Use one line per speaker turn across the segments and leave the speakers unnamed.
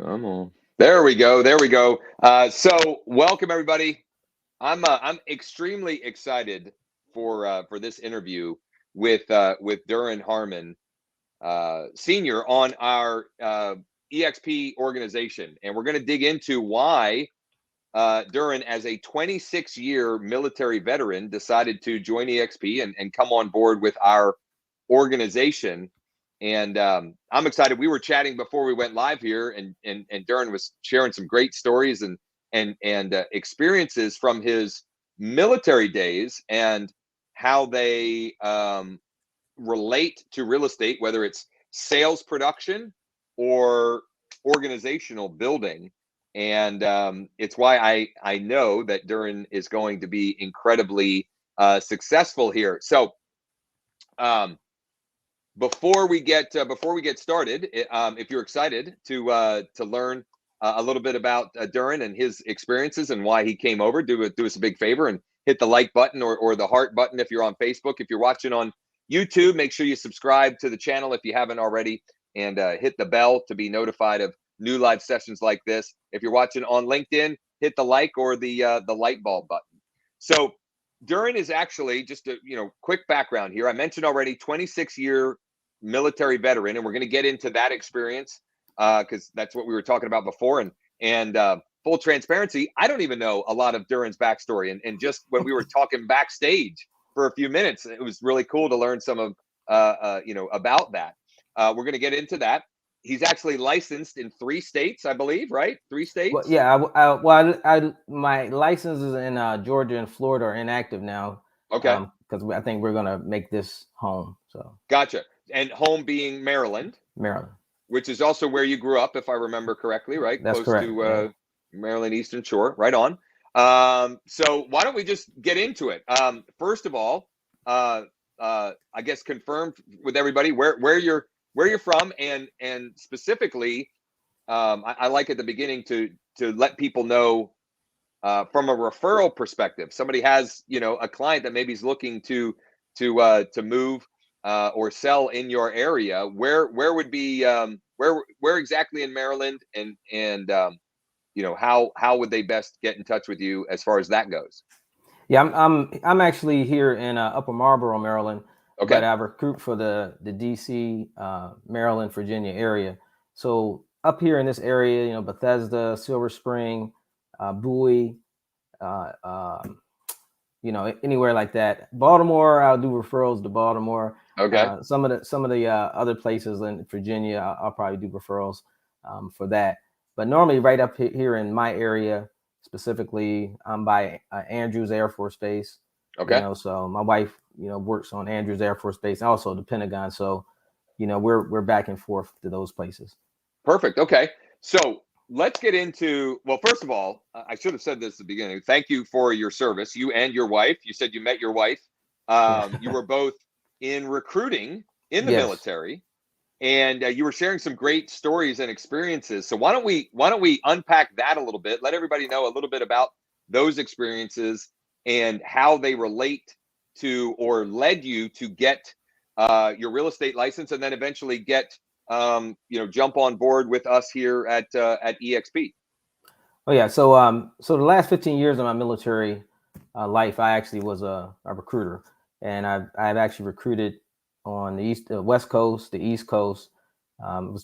Come on. There we go. There we go. So welcome everybody. I'm extremely excited for this interview with Duran Harmon, Senior, on our EXP organization, and we're going to dig into why Duran, as a 26-year military veteran, decided to join EXP and come on board with our organization. And I'm excited. We were chatting before we went live here, and Duran was sharing some great stories and experiences from his military days and how they relate to real estate, whether it's sales production or organizational building. And it's why I know that Duran is going to be incredibly successful here. So before we get started, if you're excited to learn a little bit about Duran and his experiences and why he came over, do us a big favor and hit the like button or the heart button if you're on Facebook. If you're watching on YouTube, make sure you subscribe to the channel if you haven't already, and hit the bell to be notified of new live sessions like this. If you're watching on LinkedIn, hit the like or the light bulb button. So Duran is actually, just a quick background here. I mentioned already, 26-year military veteran, and we're going to get into that experience because that's what we were talking about before. And full transparency, I don't even know a lot of Duran's backstory. And just when we were talking backstage for a few minutes, it was really cool to learn some of about that. We're going to get into that. He's actually licensed in 3 states, I believe, right? 3
Well,
states.
yeah, my licenses in Georgia and Florida are inactive now,
Okay,
because I think we're gonna make this home. So
gotcha. And home being Maryland,
Maryland,
which is also where you grew up, if I remember correctly, right?
that's
Close
correct.
to
Yeah.
Maryland Eastern Shore, right on. So why don't we just get into it? First of all, I guess confirm with everybody where you're from, and specifically, I like at the beginning to let people know from a referral perspective. Somebody has a client that maybe is looking to move or sell in your area. Where would be where exactly in Maryland, and how would they best get in touch with you as far as that goes?
Yeah, I'm actually here in Upper Marlboro, Maryland, but
Okay.
I recruit for the DC, Maryland, Virginia area. So up here in this area, Bethesda, Silver Spring, Bowie, uh, um, anywhere like that. Baltimore, I'll do referrals to Baltimore.
Okay.
Some of the other places in Virginia, I'll probably do referrals for that. But normally, right up here in my area, specifically, I'm by Andrews Air Force Base.
Okay.
So my wife, works on Andrews Air Force Base, and also the Pentagon. So, we're back and forth to those places.
Perfect. Okay. So let's get into, well, first of all, I should have said this at the beginning. Thank you for your service, you and your wife. You said you met your wife.
Yeah.
You were both in recruiting in the
Yes.
military, and you were sharing some great stories and experiences. So why don't we unpack that a little bit? Let everybody know a little bit about those experiences and how they relate to or led you to get your real estate license, and then eventually get jump on board with us here at EXP.
Oh yeah. So the last 15 years of my military life, I actually was a recruiter, and I've actually recruited on West Coast, the East Coast. I was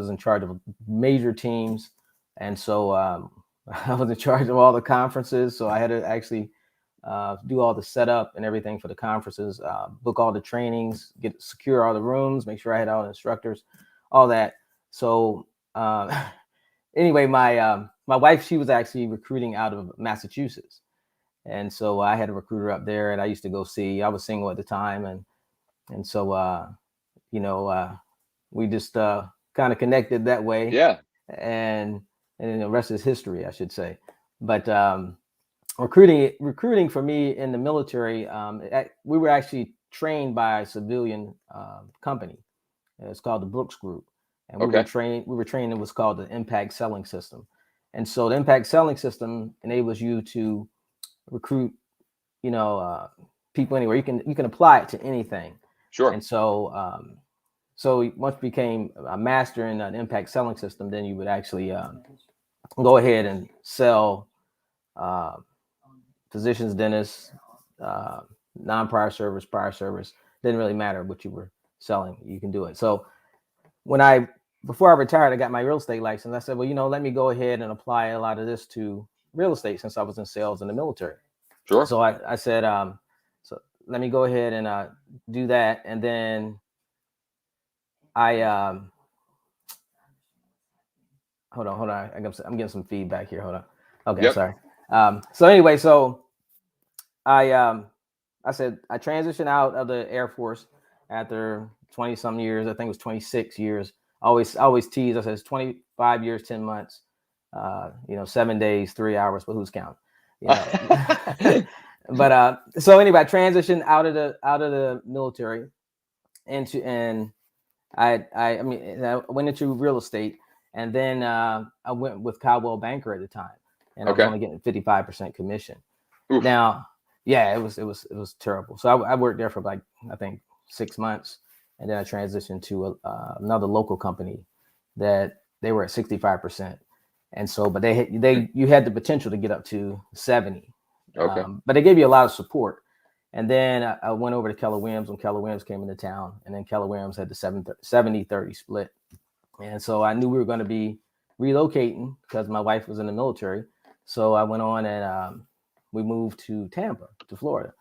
in charge of major teams, and so I was in charge of all the conferences. So I had to actually do all the setup and everything for the conferences, book all the trainings, secure all the rooms, make sure I had all the instructors, all that. So anyway, my wife, she was actually recruiting out of Massachusetts, and so I had a recruiter up there, and I used to go see. I was single at the time, and so you know we just kind of connected that way,
Yeah.
and and the rest is history, I should say. But recruiting for me in the military, we were actually trained by a civilian company. It's called the Brooks Group, and we were
Okay.
trained. We were trained in what's called the impact selling system. And so the impact selling system enables you to recruit, you know, uh, people anywhere. You can apply it to anything.
Sure.
And so So once you became a master in an impact selling system, then you would actually go ahead and sell uh, physicians, dentists, uh, non-prior service, prior service. Didn't really matter what you were selling. You can do it. So before I retired, I got my real estate license. I said, well, let me go ahead and apply a lot of this to real estate since I was in sales in the military.
Sure.
So I said, so let me go ahead and do that. And then hold on. I'm getting some feedback here. Hold on. Okay,
Yep.
sorry. So anyway, so I said I transitioned out of the Air Force after 20 some years. I think it was 26 years. I always tease. I said it's 25 years, 10 months. 7 days, 3 hours, but who's counting? But so anyway, I transitioned out of the military and I went into real estate, and then I went with Caldwell Banker at the time, and I was only getting 55% commission.
Oof.
Now, yeah, it was terrible. So I worked there for like, I think 6 months, and then I transitioned to another local company that they were at 65%. And so, but you had the potential to get up to 70.
Okay.
But they gave you a lot of support. And then I went over to Keller Williams when Keller Williams came into town, and then Keller Williams had the 70-30 split. And so I knew we were going to be relocating because my wife was in the military. So I went on and we moved to Tampa, to Florida.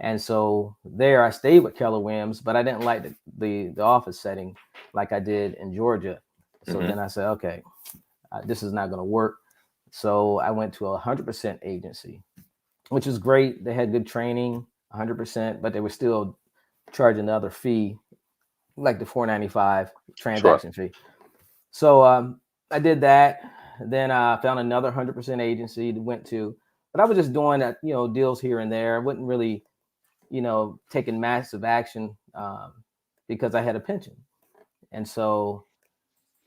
And so there I stayed with Keller Williams, but I didn't like the office setting like I did in Georgia. So then I said, okay, this is not going to work. So I went to 100% agency, which was great. They had good training, 100%, but they were still charging the other fee, like the $4.95 transaction fee. So I did that. Then I found another 100% agency to went to, but I was just doing deals here and there. I wasn't really, taking massive action because I had a pension. And so,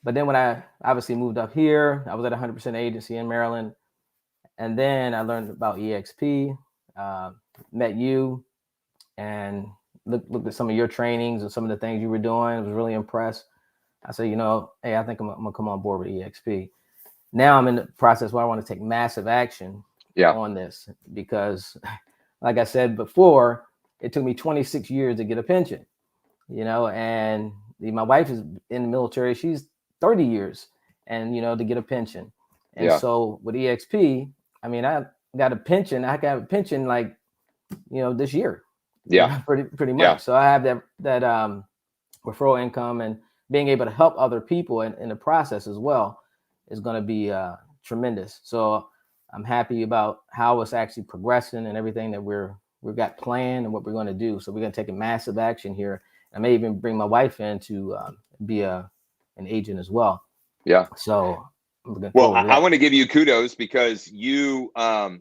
but then when I obviously moved up here, I was at 100% agency in Maryland. And then I learned about EXP, met you, and looked at some of your trainings and some of the things you were doing. I was really impressed. I said, hey, I think I'm going to come on board with EXP. Now I'm in the process where I want to take massive action on this because, like I said before, it took me 26 years to get a pension, and my wife is in the military. She's 30 years and, to get a pension. And so with EXP, I mean, I got a pension. I got a pension like, this year.
Yeah.
Pretty much. Yeah. So I have that referral income, and being able to help other people in the process as well is going to be tremendous. So I'm happy about how it's actually progressing and everything that we've got planned and what we're going to do. So we're going to take a massive action here. I may even bring my wife in to be an agent as well.
Yeah.
So
I want to give you kudos because you not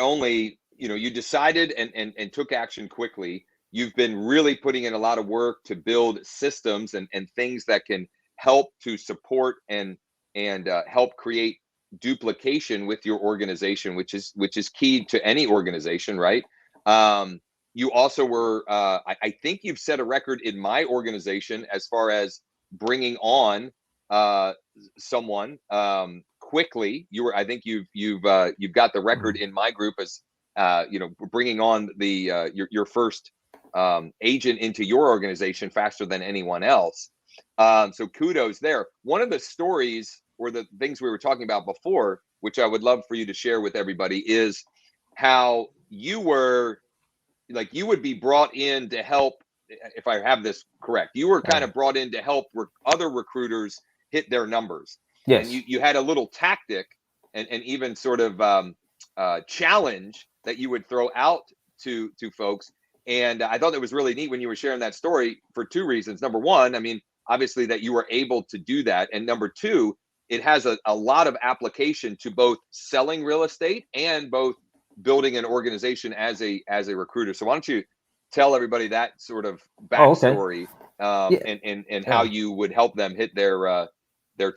only, you decided and took action quickly. You've been really putting in a lot of work to build systems and things that can help to support and help create duplication with your organization, which is key to any organization, right? You also were, I think you've set a record in my organization as far as bringing on someone quickly. I think you've got the record in my group as bringing on your first agent into your organization faster than anyone else. So kudos there. One of the stories or the things we were talking about before, which I would love for you to share with everybody, is how you would be brought in to help. If I have this correct, you were kind of brought in to help other recruiters hit their numbers.
Yes.
And you had a little tactic and even sort of challenge that you would throw out to folks. And I thought it was really neat when you were sharing that story for two reasons. Number one, I mean, obviously that you were able to do that. And number two, it has a lot of application to both selling real estate and both building an organization as a recruiter. So why don't you tell everybody that sort of backstory and how you would help them hit their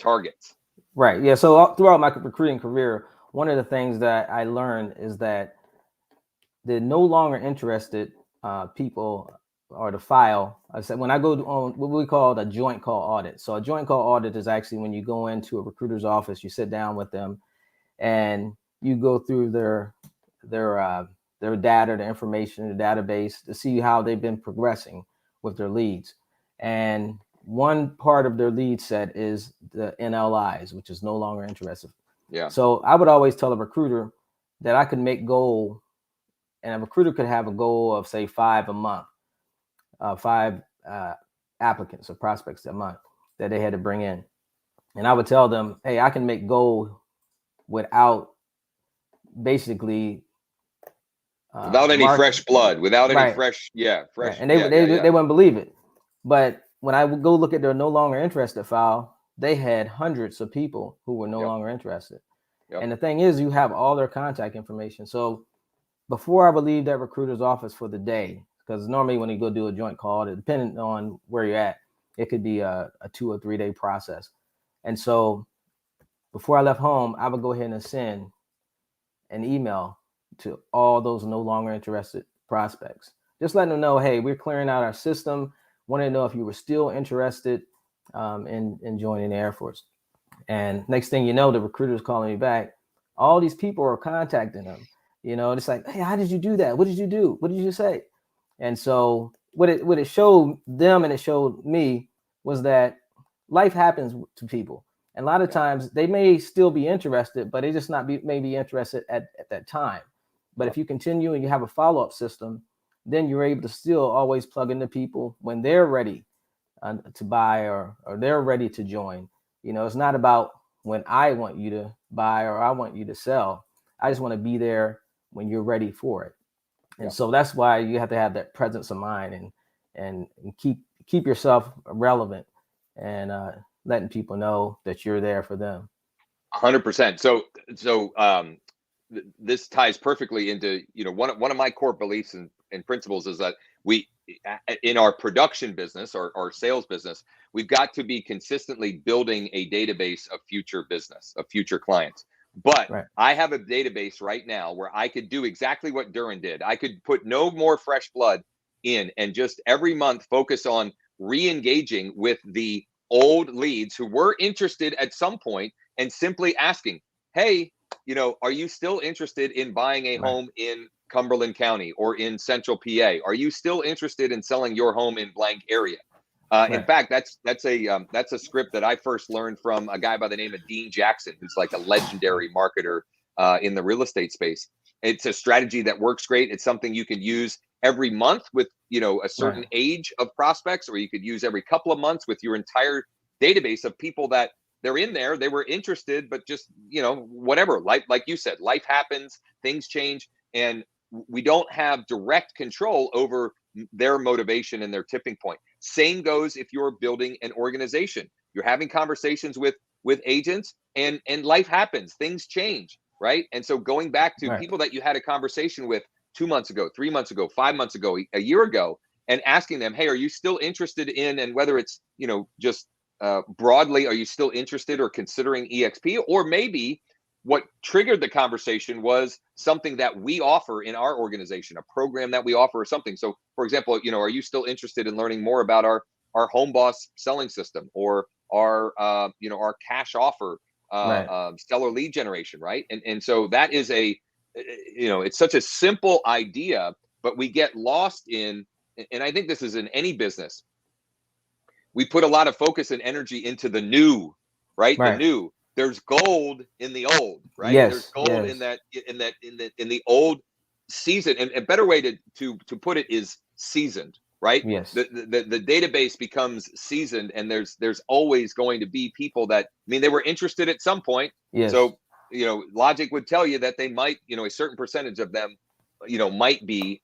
targets.
Right. Yeah. So throughout my recruiting career, one of the things that I learned is that the no longer interested people or the file. I said when I go on what we call a joint call audit. So a joint call audit is actually when you go into a recruiter's office, you sit down with them, and you go through their data, the information, the database to see how they've been progressing with their leads. And one part of their lead set is the NLIs, which is no longer interested.
Yeah.
So I would always tell a recruiter that I could make goal, and a recruiter could have a goal of say 5 a month, 5 applicants or prospects a month that they had to bring in. And I would tell them, hey, I can make goal without basically
without any fresh blood, without any fresh,
fresh. And they wouldn't believe it. But when I would go look at their no longer interested file, they had hundreds of people who were no longer interested. And the thing is, you have all their contact information. So before I would leave that recruiter's office for the day, because normally when you go do a joint call, depending on where you're at, it could be a 2 or 3 day process. And so before I left home, I would go ahead and send an email to all those no longer interested prospects, just letting them know, hey, we're clearing out our system. Wanted to know if you were still interested in joining the Air Force. And next thing you know, the recruiter's calling me back. All these people are contacting them. You know, it's like, hey, how did you do that? What did you do? What did you say? And so what it showed them and it showed me was that life happens to people. And a lot of times they may still be interested, but they just may be interested at that time. But if you continue and you have a follow-up system, then you're able to still always plug into people when they're ready to buy or they're ready to join. You know, it's not about when I want you to buy or I want you to sell. I just want to be there when you're ready for it. And so that's why you have to have that presence of mind and keep yourself relevant and letting people know that you're there for them.
100%. So this ties perfectly into, you know, one of my core beliefs and principles is that we, in our production business or our sales business, we've got to be consistently building a database of future business, of future clients. But I have a database right now where I could do exactly what Duran did. I could put no more fresh blood in and just every month focus on re-engaging with the old leads who were interested at some point and simply asking, hey, you know, are you still interested in buying a home in Cumberland County or in Central PA? Are you still interested in selling your home in blank area? In fact, that's a script that I first learned from a guy by the name of Dean Jackson, who's like a legendary marketer in the real estate space. It's a strategy that works great. It's something you can use every month with, you know, a certain age of prospects, or you could use every couple of months with your entire database of people that they're in there. They were interested, but just, you know, whatever, like you said, life happens, things change, and we don't have direct control over their motivation and their tipping point. Same goes if you're building an organization. You're having conversations with agents, and life happens, things change, right? And so going back to people that you had a conversation with 2 months ago, 3 months ago, 5 months ago, a year ago, and asking them, hey, are you still interested in, and whether it's, you know, just broadly, are you still interested or considering EXP? Or maybe what triggered the conversation was something that we offer in our organization, a program that we offer or something. So for example, you know, are you still interested in learning more about our Home Boss selling system, or our you know, our cash offer stellar lead generation, right? And so that is a, you know, it's such a simple idea, but we get lost in, and I think this is in any business, we put a lot of focus and energy into the new, right? The new. There's gold in the old, right? There's gold in the old season. And a better way to put it is seasoned, right? The database becomes seasoned, and there's always going to be people that, I mean, they were interested at some point. So, you know, logic would tell you that they might, you know, a certain percentage of them, you know, might be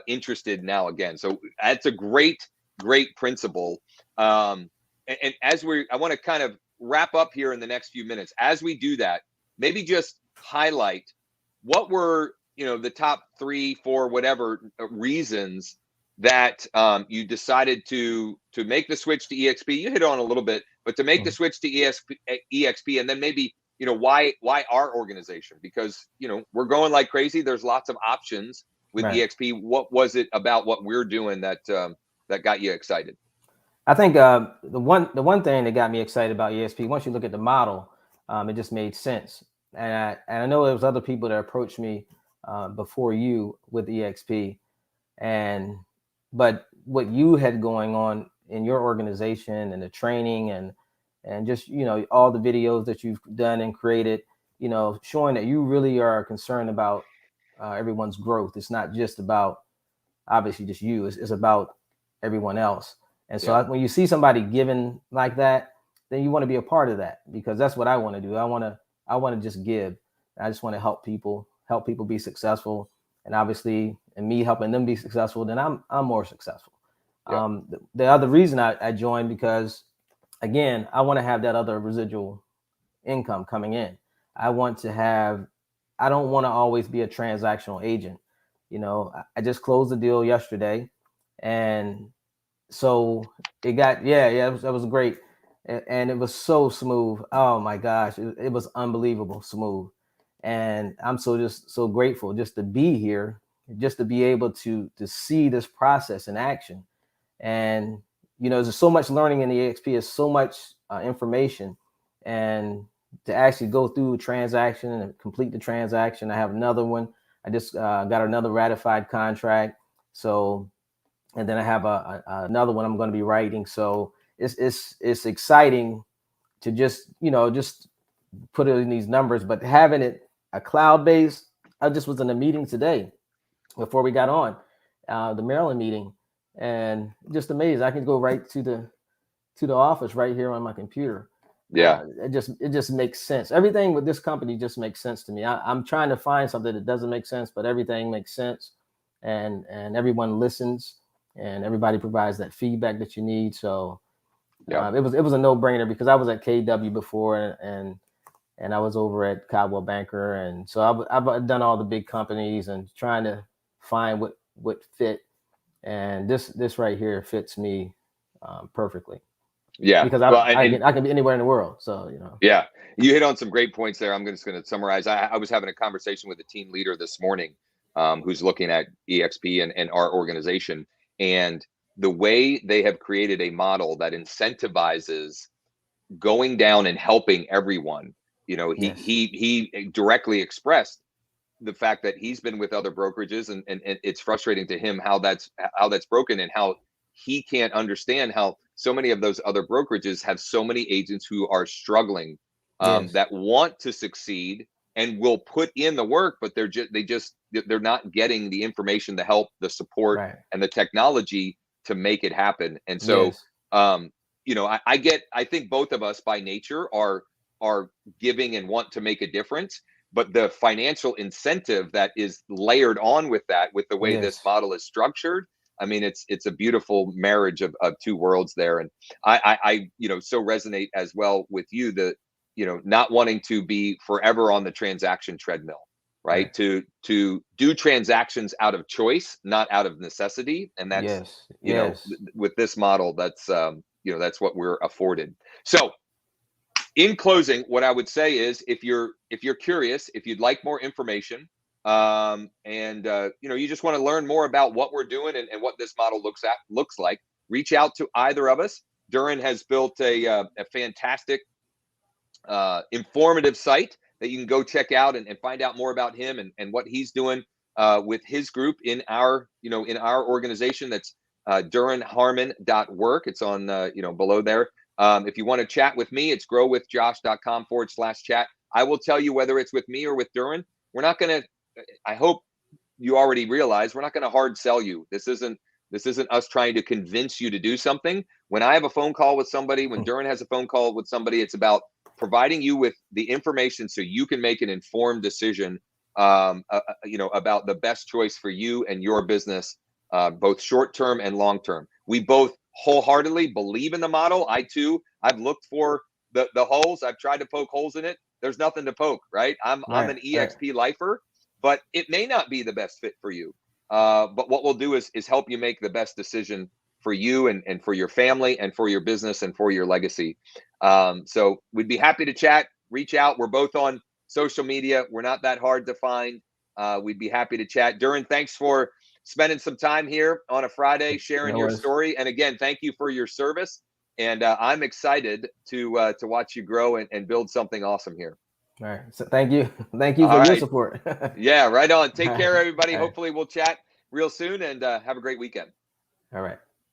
interested now again. So that's a great principle. And as I want to kind of wrap up here in the next few minutes. As we do that, maybe just highlight what were, you know, the top 3, 4, whatever reasons that you decided to make the switch to EXP. You hit on a little bit, but to make the switch to EXP, and then maybe, you know, why our organization? Because, you know, we're going like crazy. There's lots of options with EXP. What was it about what we're doing that that got you excited?
I think the one thing that got me excited about EXP, once you look at the model, it just made sense. And I know there was other people that approached me before you with EXP, and but what you had going on in your organization and the training and just all the videos that you've done and created, showing that you really are concerned about everyone's growth. It's not just about obviously just you. It's about everyone else. And so
Yeah.
when you see somebody giving like that, then you want to be a part of that, because that's what I want to do. I want to just give. I just want to help people be successful. And obviously, and me helping them be successful, then I'm more successful.
Yeah.
The other reason I joined, because again, I want to have that other residual income coming in. I want to have, I don't want to always be a transactional agent. I just closed the deal yesterday, and so it got, yeah, that was great. And it was so smooth. Oh my gosh, it was unbelievable smooth. And I'm just so grateful just to be here, just to be able to see this process in action. And there's so much learning in the EXP. Is so much information, and to actually go through a transaction and complete the transaction. I have another one. I just got another ratified contract. So, and then I have another one I'm going to be writing. So it's exciting to just put it in these numbers, but having it a cloud based. I just was in a meeting today before we got on the Maryland meeting, and just amazed. I can go right to the office right here on my computer.
Yeah.
It just makes sense. Everything with this company just makes sense to me. I'm trying to find something that doesn't make sense, but everything makes sense, and everyone listens, and everybody provides that feedback that you need. So
Yeah.
it was a no brainer, because I was at KW before, and I was over at Coldwell Banker, and so I've done all the big companies and trying to find what fit, and this right here fits me perfectly,
Yeah.
because
Well,
I can be anywhere in the world. So
yeah, you hit on some great points there. I'm just going to summarize. I was having a conversation with a team leader this morning, who's looking at EXP and our organization, and the way they have created a model that incentivizes going down and helping everyone.
yes,
He directly expressed the fact that he's been with other brokerages, and it's frustrating to him how that's broken, and how he can't understand how so many of those other brokerages have so many agents who are struggling,
yes,
that want to succeed and will put in the work, but they're not getting the information, the help, the support,
right,
and the technology to make it happen. And so,
yes,
I think both of us by nature are giving and want to make a difference, but the financial incentive that is layered on with that, with the way this
yes,
model is structured, I mean, it's a beautiful marriage of two worlds there. And I so resonate as well with you, the not wanting to be forever on the transaction treadmill,
right,
right? To do transactions out of choice, not out of necessity. And that's,
yes, yes,
with this model, that's what we're afforded. So in closing, what I would say is, if you're curious, if you'd like more information, and you just want to learn more about what we're doing, and what this model looks like, reach out to either of us. Duran has built a fantastic, informative site that you can go check out, and find out more about him, and what he's doing with his group in our organization. That's duranharmon.work. It's on below there. If you want to chat with me, it's growwithjosh.com/chat. I will tell you whether it's with me or with Duran. We're not going to, I hope you already realize, we're not going to hard sell you. This isn't us trying to convince you to do something. When I have a phone call with somebody, when Duran has a phone call with somebody, it's about providing you with the information so you can make an informed decision, about the best choice for you and your business, both short term and long term. We both wholeheartedly believe in the model. I've looked for the holes. I've tried to poke holes in it. There's nothing to poke, right? I'm
right,
an
right,
EXP lifer, but it may not be the best fit for you. But what we'll do is help you make the best decision for you, and for your family, and for your business, and for your legacy. So we'd be happy to chat. Reach out. We're both on social media. We're not that hard to find. We'd be happy to chat. Duran, thanks for spending some time here on a Friday, sharing
No
your
worries.
story. And again, thank you for your service. And I'm excited to watch you grow and build something awesome here.
All right. So thank you. Thank you
All
for your
right.
support.
Yeah, right on. Take
All
care, everybody.
right.
Hopefully we'll chat real soon, and have a great weekend.
All right.